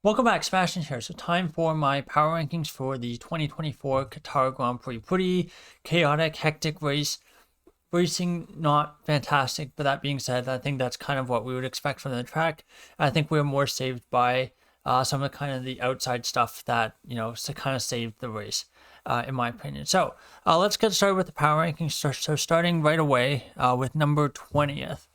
Welcome back, Sebastian here. So time for my power rankings for the 2024 Qatar Grand Prix. Pretty chaotic, hectic race. Racing not fantastic, but that being said, I think that's kind of what we would expect from the track. I think we're more saved by some of the outside stuff that, kind of saved the race, in my opinion. So let's get started with the power rankings. So starting right away with number 20th.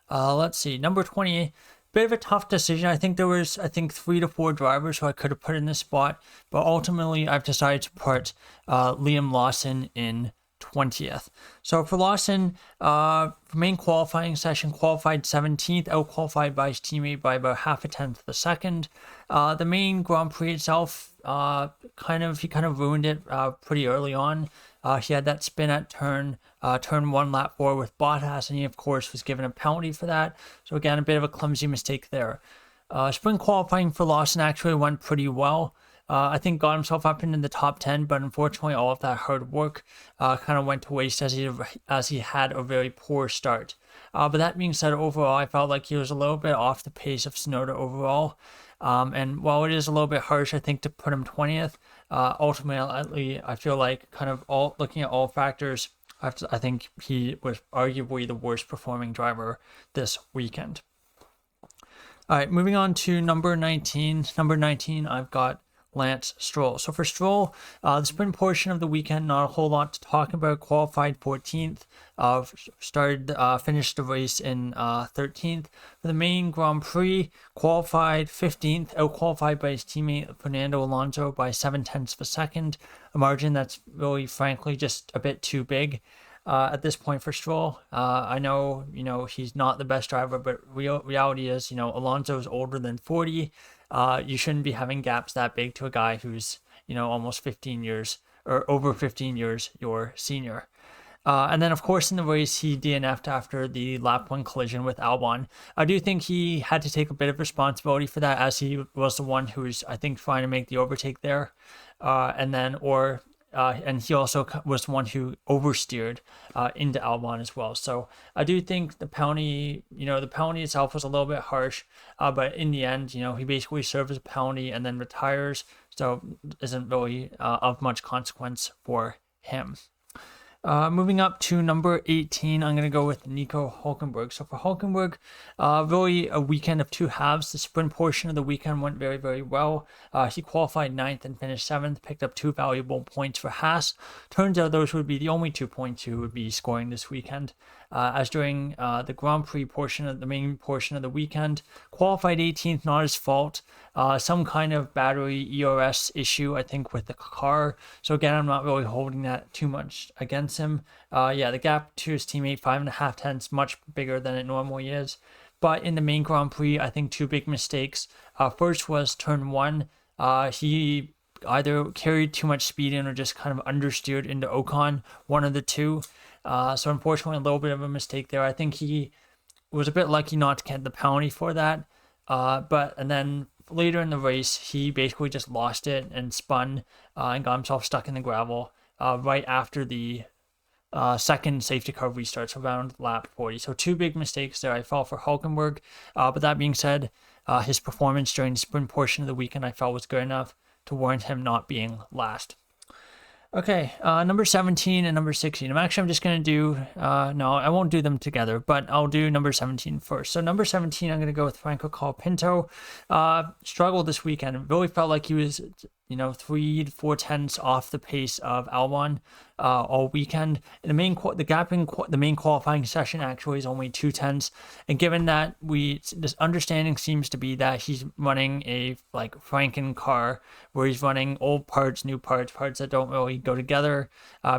Let's see, number 20. Bit of a tough decision. I think there was, 3 to 4 drivers who I could have put in this spot, but ultimately I've decided to put Liam Lawson in 20th. So for Lawson, main qualifying session, qualified 17th, out-qualified by his teammate by about half a tenth of a second. The main Grand Prix itself, he kind of ruined it pretty early on. He had that spin at turn 1 lap 4 with Bottas, and he of course was given a penalty for that. So again, a bit of a clumsy mistake there. Sprint qualifying for Lawson actually went pretty well. I think got himself up into the top 10, but unfortunately all of that hard work kind of went to waste as he had a very poor start. But that being said, overall I felt like he was a little bit off the pace of Tsunoda overall. And while it is a little bit harsh, I think, to put him 20th, ultimately, I feel like looking at all factors, I think he was arguably the worst performing driver this weekend. All right, moving on to number 19. Number 19, I've got Lance Stroll. So for Stroll, the sprint portion of the weekend, not a whole lot to talk about. Qualified 14th, finished the race in 13th. For the main Grand Prix, qualified 15th, out-qualified by his teammate Fernando Alonso by 7/10 of a second, a margin that's really, frankly, just a bit too big at this point for Stroll. I know, he's not the best driver, but reality is, Alonso's older than 40. You shouldn't be having gaps that big to a guy who's, almost 15 years or over 15 years your senior. And then, of course, in the race, he DNF'd after the lap 1 collision with Albon. I do think he had to take a bit of responsibility for that, as he was the one who was, I think, trying to make the overtake there. And he also was the one who oversteered into Albon as well. So I do think the penalty itself was a little bit harsh, but in the end, he basically serves as a penalty and then retires, so isn't really of much consequence for him. Moving up to number 18, I'm going to go with Nico Hülkenberg. So for Hülkenberg, really a weekend of two halves. The sprint portion of the weekend went very, very well. He qualified 9th and finished 7th, picked up 2 valuable points for Haas. Turns out those would be the only 2 points he would be scoring this weekend. As during the Grand Prix portion of the main portion of the weekend, qualified 18th, not his fault. Some kind of battery ERS issue, I think, with the car. So again, I'm not really holding that too much against him. The gap to his teammate, 5.5 tenths, much bigger than it normally is. But in the main Grand Prix, I think 2 big mistakes. First was turn 1. He either carried too much speed in or just kind of understeered into Ocon, one of the two. So unfortunately, a little bit of a mistake there. I think he was a bit lucky not to get the penalty for that. And then later in the race, he basically just lost it and spun and got himself stuck in the gravel right after the second safety car restarts around lap 40. So 2 big mistakes there. I felt for Hülkenberg. But that being said, his performance during the sprint portion of the weekend I felt was good enough to warrant him not being last. Okay, number 17 and number 16. I'm just going to do, no, I won't do them together, but I'll do number 17 first. So number 17, I'm going to go with Franco Colapinto. Struggled this weekend. It really felt like he was, 3 to 4 tenths off the pace of Albon all weekend. The gap in the main qualifying session actually is only 2 tenths. And given that this understanding seems to be that he's running a Franken car, where he's running old parts, new parts that don't really go together,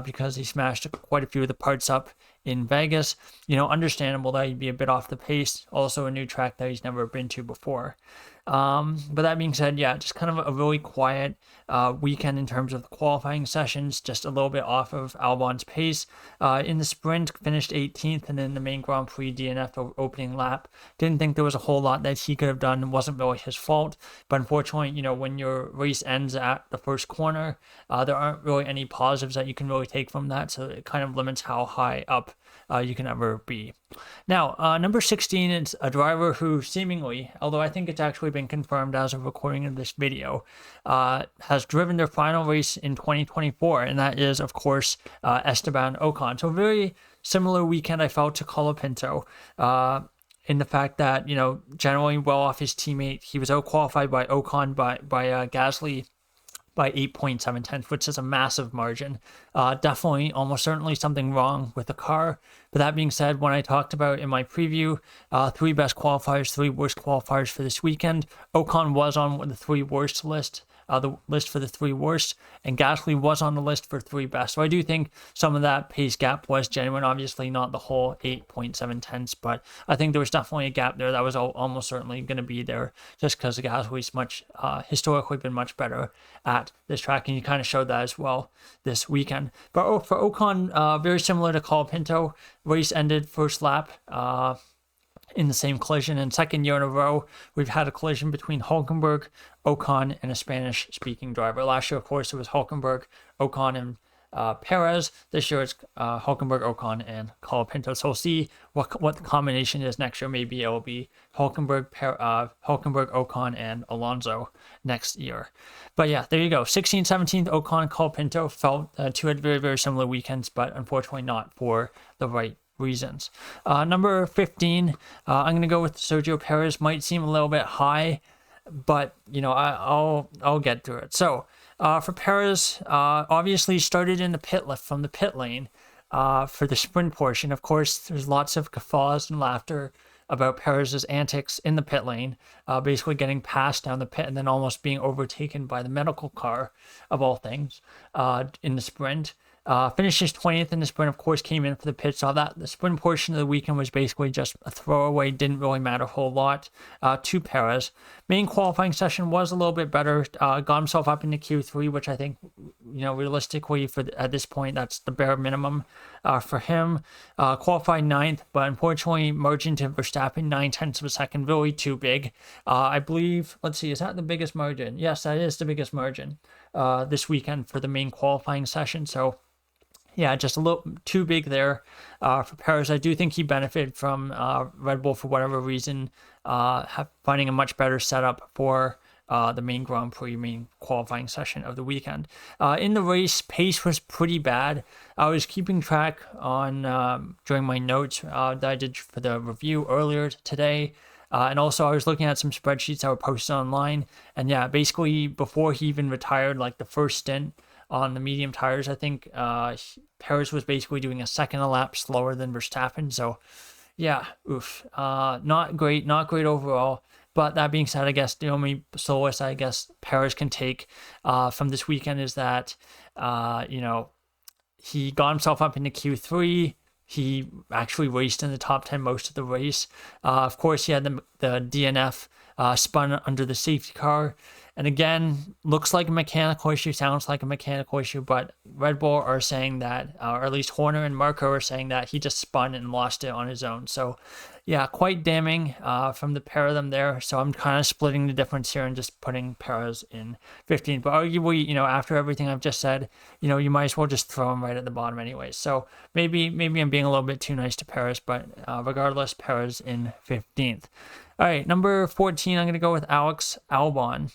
because he smashed quite a few of the parts up in Vegas. Understandable that he'd be a bit off the pace. Also a new track that he's never been to before. But that being said, just kind of a really quiet weekend in terms of the qualifying sessions, just a little bit off of Albon's pace. In the sprint, finished 18th, and in the main Grand Prix DNF opening lap. Didn't think there was a whole lot that he could have done. It wasn't really his fault, but unfortunately, when your race ends at the first corner, there aren't really any positives that you can really take from that, so it kind of limits how high up you can ever be. Now, number 16 is a driver who seemingly, although I think it's actually been confirmed as of recording of this video, has driven their final race in 2024, and that is, of course, Esteban Ocon. So very similar weekend I felt to Colapinto, in the fact that, generally well off his teammate. He was out-qualified by Ocon by Gasly by 8.7 tenths, which is a massive margin. Definitely, almost certainly something wrong with the car. But that being said, when I talked about in my preview, 3 best qualifiers, 3 worst qualifiers for this weekend, Ocon was on the 3 worst list. The list for the 3 worst, and Gasly was on the list for 3 best. So I do think some of that pace gap was genuine. Obviously not the whole 8.7 tenths, but I think there was definitely a gap there that was almost certainly going to be there, just because Gasly's historically been much better at this track, and you kind of showed that as well this weekend. But for Ocon, very similar to Colapinto, race ended first lap. In the same collision, and second year in a row, we've had a collision between Hulkenberg, Ocon, and a Spanish-speaking driver. Last year, of course, it was Hulkenberg, Ocon, and Perez. This year, it's Hulkenberg, Ocon, and Colapinto. So we'll see what the combination is next year. Maybe it will be Hulkenberg, Ocon, and Alonso next year. But yeah, there you go. 16th, 17th, Ocon, Colapinto felt 2 had very, very similar weekends, but unfortunately not for the right reasons. Number 15, I'm going to go with Sergio Perez. Might seem a little bit high, but I'll get through it. So for Perez, obviously started in the from the pit lane for the sprint portion. Of course, there's lots of guffaws and laughter about Perez's antics in the pit lane, basically getting passed down the pit and then almost being overtaken by the medical car, of all things, in the sprint. Finishes 20th in the sprint, of course, came in for the pit stop. The sprint portion of the weekend was basically just a throwaway, didn't really matter a whole lot to Perez. Main qualifying session was a little bit better, got himself up into Q3, which I think, realistically, at this point, that's the bare minimum for him. Qualified 9th, but unfortunately, margin to Verstappen, 9 tenths of a second, really too big. I believe, let's see, is that the biggest margin? Yes, that is the biggest margin this weekend for the main qualifying session. So, yeah, just a little too big there for Perez. I do think he benefited from Red Bull for whatever reason, finding a much better setup for the main Grand Prix, main qualifying session of the weekend. In the race, pace was pretty bad. I was keeping track on during my notes that I did for the review earlier today. And also, I was looking at some spreadsheets that were posted online. And yeah, basically, before he even retired, like the first stint on the medium tires, I think Perez was basically doing a second a lap slower than Verstappen. So, yeah, not great overall. But that being said, I guess the only solace Perez can take from this weekend is that, he got himself up into Q3. He actually raced in the top 10 most of the race. Of course, he had the DNF spun under the safety car. And again, looks like a mechanical issue, sounds like a mechanical issue, but Red Bull are saying that, or at least Horner and Marco are saying that he just spun and lost it on his own. So, yeah, quite damning from the pair of them there. So I'm kind of splitting the difference here and just putting Perez in 15. But arguably, after everything I've just said, you might as well just throw him right at the bottom anyway. So maybe I'm being a little bit too nice to Perez, but regardless, Perez in 15th. All right, number 14, I'm going to go with Alex Albon.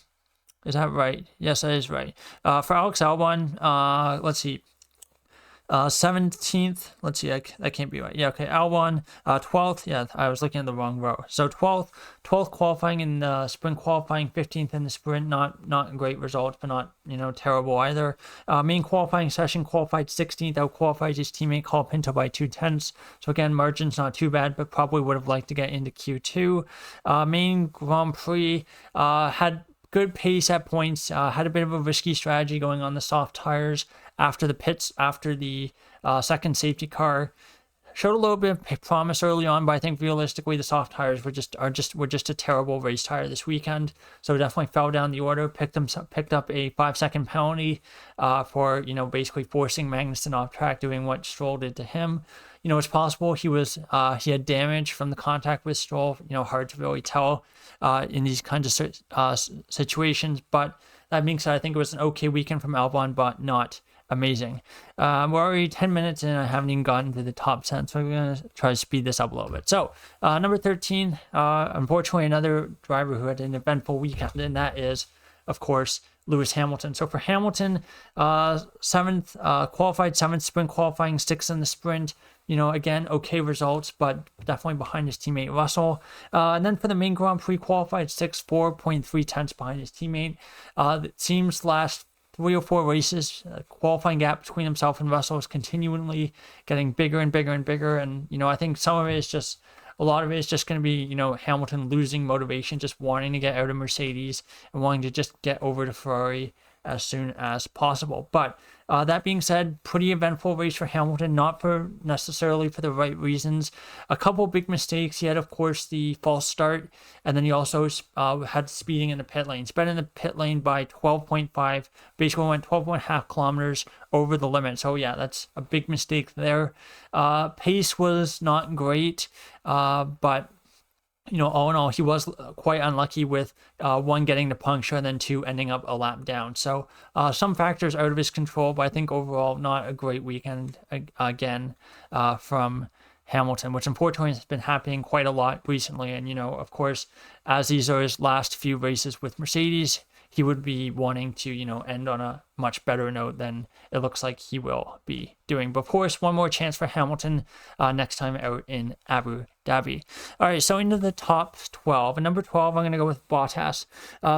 Is that right? Yes, that is right. For Alex Albon, let's see. 17th, let's see, that can't be right. Yeah, okay, Albon, 12th, yeah, I was looking at the wrong row. So 12th qualifying in the sprint qualifying, 15th in the sprint, not great results, but not, terrible either. Main qualifying session, qualified 16th, out-qualified his teammate Colapinto by 2 tenths. So again, margin's not too bad, but probably would have liked to get into Q2. Main Grand Prix, had good pace at points, had a bit of a risky strategy going on the soft tires after the pits, after the second safety car. Showed a little bit of promise early on, but I think realistically the soft tires were just a terrible race tire this weekend. So definitely fell down the order, picked up a 5-second penalty for basically forcing Magnussen off track, doing what Stroll did to him. It's possible he had damage from the contact with Stroll. Hard to really tell in these kinds of situations. But that being said, I think it was an okay weekend from Albon, but not amazing. We're already 10 minutes in. I haven't even gotten to the top 10, so we're going to try to speed this up a little bit. So, number 13, unfortunately, another driver who had an eventful weekend, and that is, of course, Lewis Hamilton. So for Hamilton, seventh, qualified seventh, sprint qualifying, sixth in the sprint. Again, okay results, but definitely behind his teammate Russell. And then for the main Grand Prix, qualified sixth, 4.3 tenths behind his teammate. It seems last 3 or 4 races, qualifying gap between himself and Russell is continually getting bigger and bigger and bigger. And, I think some of it is just, a lot of it is just going to be, Hamilton losing motivation, just wanting to get out of Mercedes and wanting to just get over to Ferrari as soon as possible. But that being said, pretty eventful race for Hamilton, not for necessarily for the right reasons. A couple big mistakes. He had, of course, the false start, and then he also had speeding in the pit lane. Sped in the pit lane by 12.5, basically went 12.5 kilometers over the limit. So yeah, that's a big mistake there. Pace was not great, but all in all, he was quite unlucky with 1, getting the puncture, and then 2, ending up a lap down. So some factors out of his control, but I think overall not a great weekend again from Hamilton, which unfortunately has been happening quite a lot recently. And, of course, as these are his last few races with Mercedes, he would be wanting to, end on a much better note than it looks like he will be doing. But of course, one more chance for Hamilton next time out in Abu Dhabi. All right, so into the top 12. And number 12, I'm going to go with Bottas.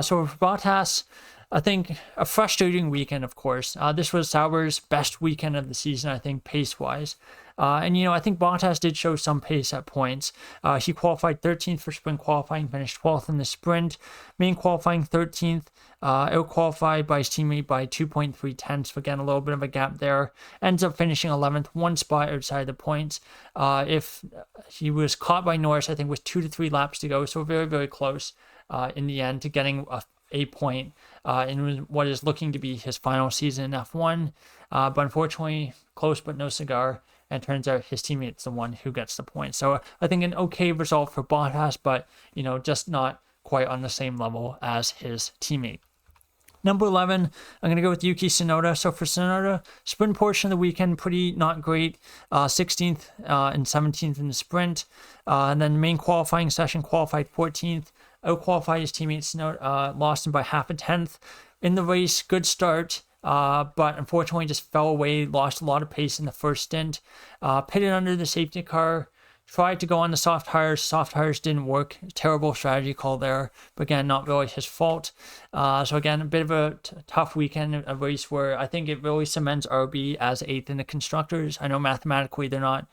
So for Bottas, I think a frustrating weekend, of course. This was Sauber's best weekend of the season, I think, pace-wise. And, I think Bottas did show some pace at points. He qualified 13th for sprint qualifying, finished 12th in the sprint. Main qualifying 13th, out-qualified by his teammate by 2.3 tenths. Again, a little bit of a gap there. Ends up finishing 11th, 1 spot outside the points. If he was caught by Norris, I think with 2 to 3 laps to go. So very, very close in the end to getting a point in what is looking to be his final season in F1. But unfortunately, close but no cigar. And turns out his teammate's the one who gets the point. So I think an okay result for Bottas, but, just not quite on the same level as his teammate. Number 11, I'm going to go with Yuki Tsunoda. So for Tsunoda, sprint portion of the weekend, pretty not great. 16th and 17th in the sprint. And then main qualifying session, qualified 14th. Out-qualified his teammate Tsunoda, lost him by half a tenth. In the race, good start. But unfortunately just fell away, lost a lot of pace in the first stint, pitted under the safety car, tried to go on the soft tires didn't work, terrible strategy call there, but again, not really his fault. So again, a bit of a tough weekend, a race where I think it really cements RB as 8th in the constructors. I know mathematically they're not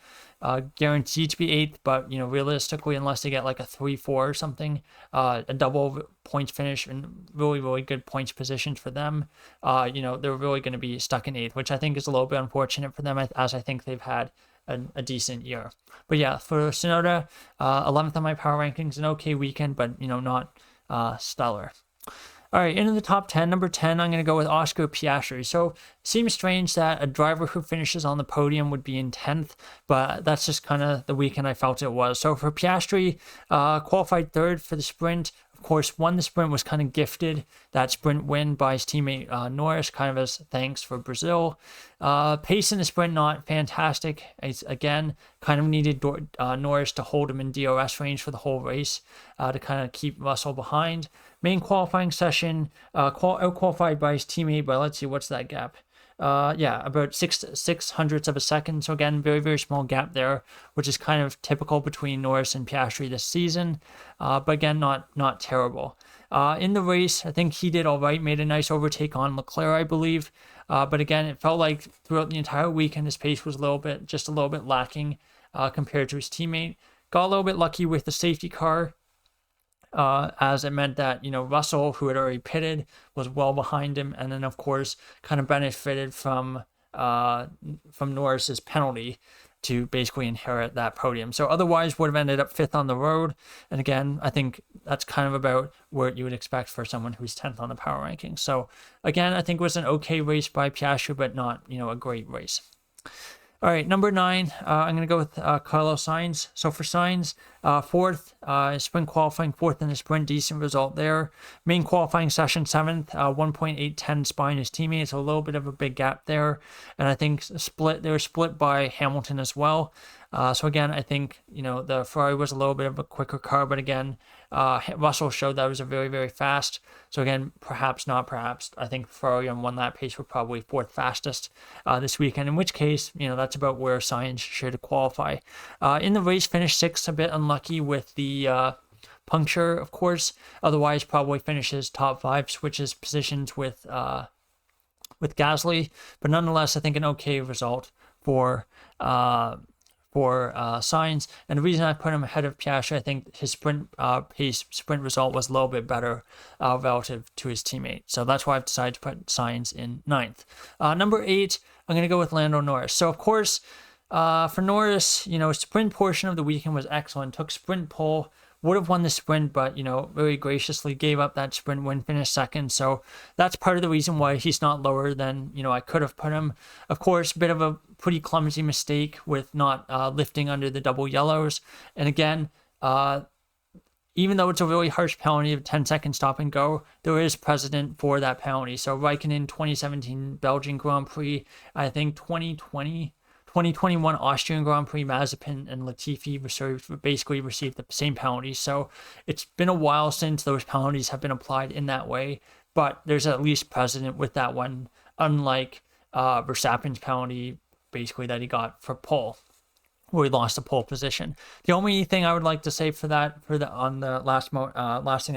guaranteed to be 8th, but realistically, unless they get like a 3-4 or something, a double points finish and really, really good points positions for them, they're really going to be stuck in 8th, which I think is a little bit unfortunate for them, as I think they've had a decent year. But yeah, for Tsunoda, 11th on my power rankings, an okay weekend, but not stellar. All right, into the top 10. Number 10, I'm going to go with Oscar Piastri. So it seems strange that a driver who finishes on the podium would be in 10th, but that's just kind of the weekend I felt it was. So for Piastri, qualified 3rd for the sprint. Of course, won the sprint, was kind of gifted that sprint win by his teammate Norris, kind of as thanks for Brazil. Pace in the sprint, not fantastic. It's, again, kind of needed Norris to hold him in DRS range for the whole race to kind of keep Russell behind. Main qualifying session, out-qualified by his teammate, but let's see, what's that gap? About 6 hundredths of a second. So again, very, very small gap there, which is kind of typical between Norris and Piastri this season. But again, not terrible. In the race, I think he did all right, made a nice overtake on Leclerc, I believe. But again, it felt like throughout the entire weekend, his pace was just a little bit lacking compared to his teammate. Got a little bit lucky with the safety car. As it meant that, Russell, who had already pitted, was well behind him, and then, of course, kind of benefited from Norris's penalty to basically inherit that podium. So otherwise would have ended up 5th on the road. And again, I think that's kind of about what you would expect for someone who's 10th on the power rankings. So again, I think it was an okay race by Piastri, but not, a great race. All right, number 9, I'm going to go with Carlos Sainz. So for Sainz, fourth, sprint qualifying, fourth in the sprint, decent result there. Main qualifying session, 7th, 1.810 behind his teammates, a little bit of a big gap there. And I think they were split by Hamilton as well. So again, I think, the Ferrari was a little bit of a quicker car, but again, Russell showed that it was a very, very fast. So again, perhaps not perhaps. I think Ferrari on one lap pace were probably fourth fastest this weekend, in which case, that's about where Sainz should qualify. In the race, finished 6th, a bit unlucky with the puncture, of course. Otherwise, probably finishes top 5, switches positions with Gasly. But nonetheless, I think an okay result for Sainz. And the reason I put him ahead of Piastri, I think his sprint result was a little bit better relative to his teammate. So that's why I've decided to put Sainz in 9th. Number 8, I'm going to go with Lando Norris. So of course, for Norris, sprint portion of the weekend was excellent. Took sprint pole, would have won the sprint, but very graciously gave up that sprint win, finished 2nd. So that's part of the reason why he's not lower than I could have put him. Of course, a bit of a pretty clumsy mistake with not lifting under the double yellows. And again, even though it's a really harsh penalty of 10-second stop and go, there is precedent for that penalty. So Raikkonen 2017 Belgian Grand Prix, I think 2021 Austrian Grand Prix, Mazepin and Latifi basically received the same penalty. So it's been a while since those penalties have been applied in that way, but there's at least precedent with that one, unlike Verstappen's penalty basically that he got for pole, where he lost the pole position. The only thing I would like to say last thing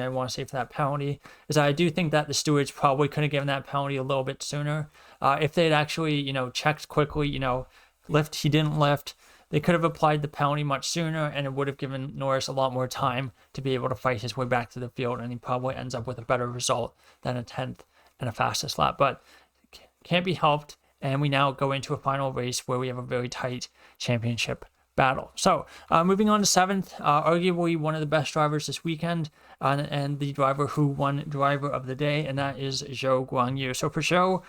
I want to say for that penalty is I do think that the stewards probably could have given that penalty a little bit sooner. If they'd actually, checked quickly, he didn't lift, they could have applied the penalty much sooner, and it would have given Norris a lot more time to be able to fight his way back to the field, and he probably ends up with a better result than a 10th and a fastest lap. But can't be helped. And we now go into a final race where we have a very tight championship battle. So moving on to 7th, arguably one of the best drivers this weekend, and the driver who won driver of the day, and that is Zhou Guanyu. So for Zhou,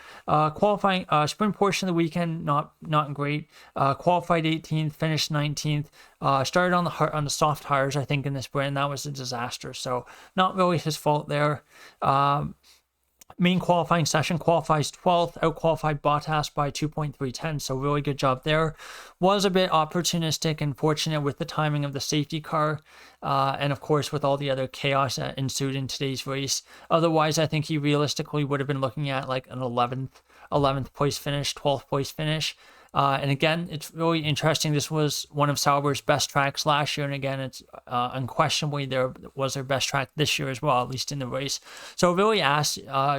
qualifying sprint portion of the weekend, not great. Qualified 18th, finished 19th. Started on the soft tires, I think, in the sprint, and that was a disaster. So not really his fault there. Main qualifying session, qualifies 12th, out-qualified Bottas by 2.310, so really good job there. Was a bit opportunistic and fortunate with the timing of the safety car, and of course with all the other chaos that ensued in today's race. Otherwise, I think he realistically would have been looking at like an 11th place finish, 12th place finish. And again, it's really interesting. This was one of Sauber's best tracks last year. And again, it's unquestionably their best track this year as well, at least in the race. So it really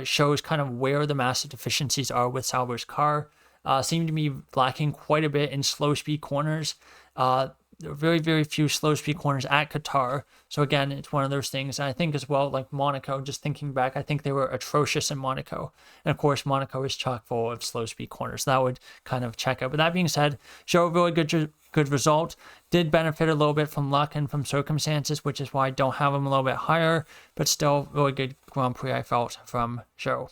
shows kind of where the massive deficiencies are with Sauber's car. Seem to be lacking quite a bit in slow speed corners. There are very, very few slow speed corners at Qatar. So again, it's one of those things. And I think as well, like Monaco, just thinking back, I think they were atrocious in Monaco. And of course, Monaco is chock full of slow speed corners. That would kind of check out. But that being said, show a really good result. Did benefit a little bit from luck and from circumstances, which is why I don't have him a little bit higher. But still, really good Grand Prix, I felt, from Zhou.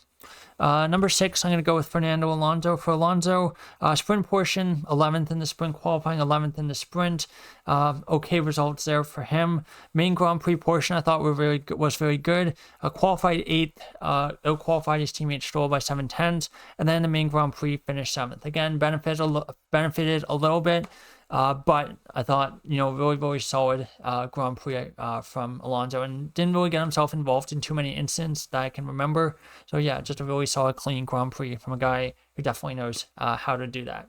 Number 6, I'm going to go with Fernando Alonso. For Alonso, sprint portion, 11th in the sprint qualifying, 11th in the sprint. Okay results there for him. Main Grand Prix portion, I thought was very good. Qualified 8th, out-qualified his teammate Stroll by 7/10, and then the main Grand Prix finished 7th. Again, benefited a little bit. But I thought, really, really solid Grand Prix from Alonso, and didn't really get himself involved in too many incidents that I can remember. So yeah, just a really solid, clean Grand Prix from a guy who definitely knows how to do that.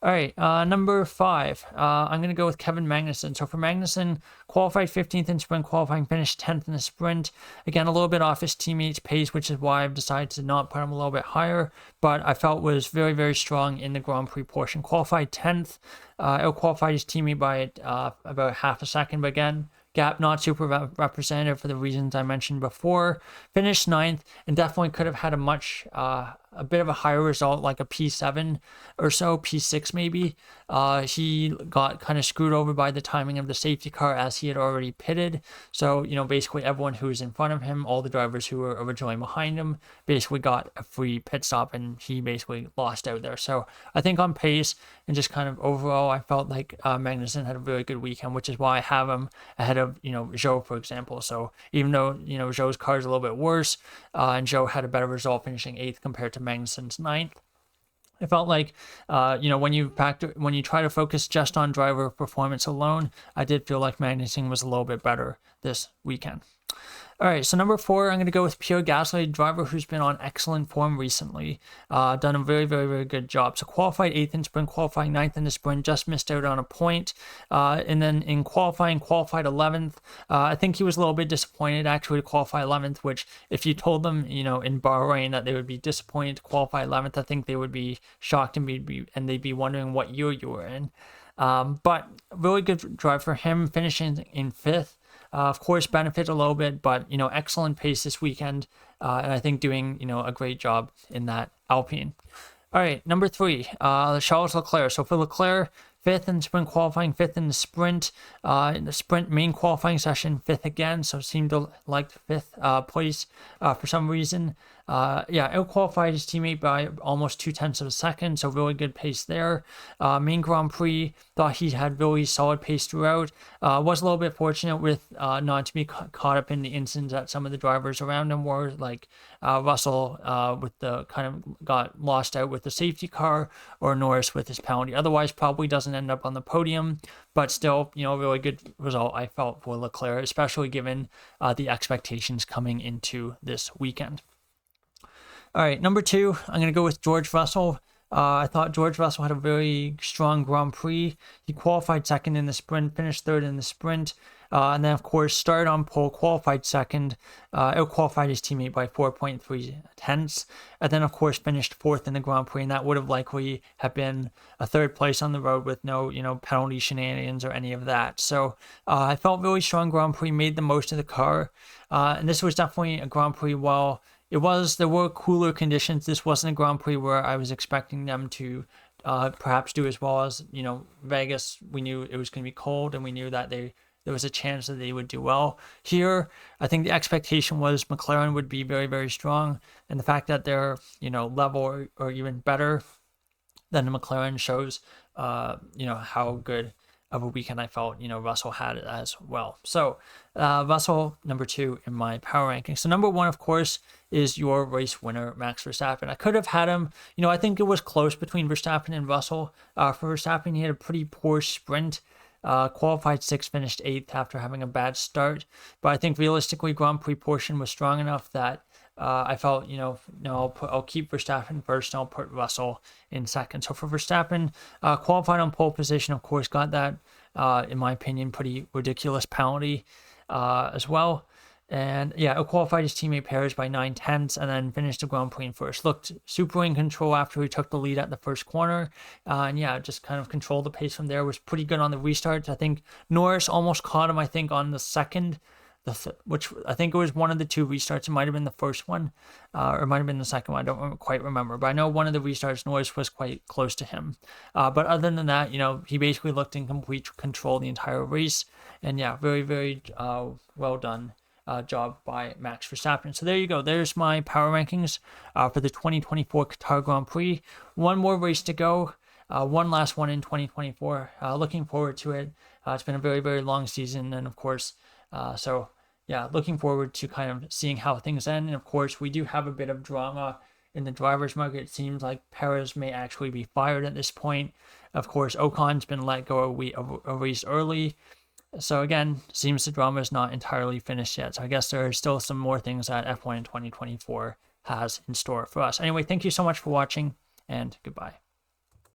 All right, number 5, I'm going to go with Kevin Magnussen. So for Magnussen, qualified 15th in sprint qualifying, finished 10th in the sprint. Again, a little bit off his teammates' pace, which is why I've decided to not put him a little bit higher, but I felt was very, very strong in the Grand Prix portion. Qualified 10th, out-qualified his teammate by about half a second, but again, gap not super representative for the reasons I mentioned before. Finished 9th, and definitely could have had a much a bit of a higher result, like a P7 or so, P6 maybe. He got kind of screwed over by the timing of the safety car as he had already pitted. So, basically everyone who was in front of him, all the drivers who were originally behind him, basically got a free pit stop, and he basically lost out there. So I think on pace and just kind of overall, I felt like Magnussen had a really good weekend, which is why I have him ahead of, Zhou, for example. So even though, Zhou's car is a little bit worse, and Zhou had a better result finishing 8th compared to Magnussen's 9th, I felt like, when you try to focus just on driver performance alone, I did feel like Magnussen was a little bit better this weekend. All right, so number 4, I'm going to go with Pierre Gasly, driver who's been on excellent form recently. Done a very, very, very good job. So qualified 8th in sprint, qualifying 9th in the sprint, just missed out on a point. And then in qualifying, qualified 11th. I think he was a little bit disappointed actually to qualify 11th, which if you told them, in Bahrain that they would be disappointed to qualify 11th, I think they would be shocked and they'd be wondering what year you were in. But really good drive for him, finishing in 5th. Of course, benefit a little bit, but, excellent pace this weekend. And I think doing, a great job in that Alpine. All right, number 3, Charles Leclerc. So for Leclerc, 5th in sprint qualifying, 5th in the sprint. In the sprint main qualifying session, 5th again. So seemed to like 5th place for some reason. Out-qualified his teammate by almost 0.2 of a second, so really good pace there. Main Grand Prix, thought he had really solid pace throughout. Was a little bit fortunate with not to be caught up in the incidents that some of the drivers around him were, like Russell with the kind of got lost out with the safety car, or Norris with his penalty. Otherwise, probably doesn't end up on the podium, but still, really good result, I felt, for Leclerc, especially given the expectations coming into this weekend. All right, number 2, I'm going to go with George Russell. I thought George Russell had a very strong Grand Prix. He qualified 2nd in the sprint, finished 3rd in the sprint, and then, of course, started on pole, qualified 2nd, out-qualified his teammate by 4.3 tenths, and then, of course, finished 4th in the Grand Prix, and that would have likely have been a 3rd place on the road with no, penalty shenanigans or any of that. So I felt really strong Grand Prix, made the most of the car, and this was definitely a Grand Prix there were cooler conditions. This wasn't a Grand Prix where I was expecting them to perhaps do as well as, Vegas. We knew it was going to be cold, and we knew that there was a chance that they would do well. Here, I think the expectation was McLaren would be very, very strong, and the fact that they're, level or even better than the McLaren shows, how good of a weekend I felt, Russell had it as well. So Russell, number 2 in my power ranking. So number 1, of course, is your race winner, Max Verstappen. I could have had him, I think it was close between Verstappen and Russell. For Verstappen, he had a pretty poor sprint. Qualified 6th, finished 8th after having a bad start. But I think realistically, Grand Prix portion was strong enough that I felt, I'll keep Verstappen first and I'll put Russell in 2nd. So for Verstappen, qualified on pole position, of course, got that, in my opinion, pretty ridiculous penalty as well. And qualified his teammate Perez by 9 tenths and then finished the Grand Prix in 1st. Looked super in control after he took the lead at the first corner. Just kind of controlled the pace from there. Was pretty good on the restarts. I think Norris almost caught him, on the 2nd. Which I think it was one of the 2 restarts. It might have been the first one, or it might have been the second one. I don't quite remember, but I know one of the restarts, Norris was quite close to him. But other than that, he basically looked in complete control the entire race. And very, very well done job by Max Verstappen. So there you go. There's my power rankings for the 2024 Qatar Grand Prix. One more race to go. One last one in 2024. Looking forward to it. It's been a very, very long season, and of course, looking forward to kind of seeing how things end. And of course, we do have a bit of drama in the driver's market. It seems like Perez may actually be fired at this point. Of course, Ocon's been let go a race early. So again, seems the drama is not entirely finished yet. So I guess there are still some more things that F1 in 2024 has in store for us. Anyway, thank you so much for watching, and goodbye.